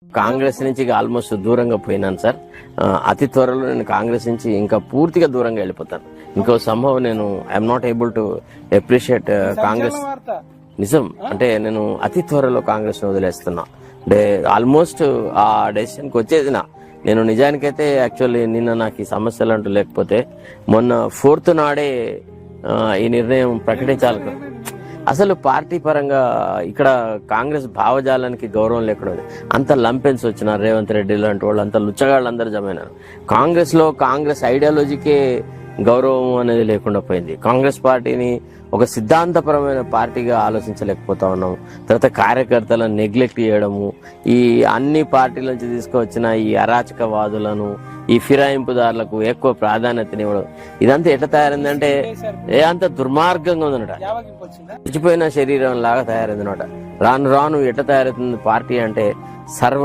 కాంగ్రెస్ నుంచి ఆల్మోస్ట్ దూరంగా పోయినాను సార్. అతి త్వరలో నేను కాంగ్రెస్ నుంచి ఇంకా పూర్తిగా దూరంగా వెళ్ళిపోతాను. ఇంకో సంభవం నేను I'm not able to appreciate Congress. నిజం అంటే నేను అతి త్వరలో కాంగ్రెస్ ను వదిలేస్తున్నా. అంటే ఆల్మోస్ట్ ఆ డెసిషన్కి వచ్చేది నేను నిజానికైతే యాక్చువల్లీ నిన్న నాకు ఈ సమస్యలు అంటూ లేకపోతే మొన్న 4th నాడే ఈ నిర్ణయం ప్రకటించాలి. అసలు పార్టీ పరంగా ఇక్కడ కాంగ్రెస్ భావజాలానికి గౌరవం లేకుండా అంత లంపెన్స్ వచ్చినారు. రేవంత్ రెడ్డి లాంటి వాళ్ళు అంత లుచ్చగాళ్ళు అందరూ జమైనారు. కాంగ్రెస్ లో కాంగ్రెస్ ఐడియాలజీకే గౌరవం అనేది లేకుండా పోయింది. కాంగ్రెస్ పార్టీని ఒక సిద్ధాంతపరమైన పార్టీగా ఆలోచించలేకపోతా ఉన్నాం. తర్వాత కార్యకర్తలను నెగ్లెక్ట్ చేయడము, ఈ అన్ని పార్టీల నుంచి తీసుకువచ్చిన ఈ అరాచకవాదులను, ఈ ఫిరాయింపుదారులకు ఎక్కువ ప్రాధాన్యతనివ్వడం, ఇదంతా ఎట్లా తయారైందంటే అంత దుర్మార్గంగా ఉందన్నట. చచ్చిపోయిన శరీరం లాగా తయారైందనమాట. రాను రాను ఎట్లా తయారవుతుంది పార్టీ అంటే సర్వ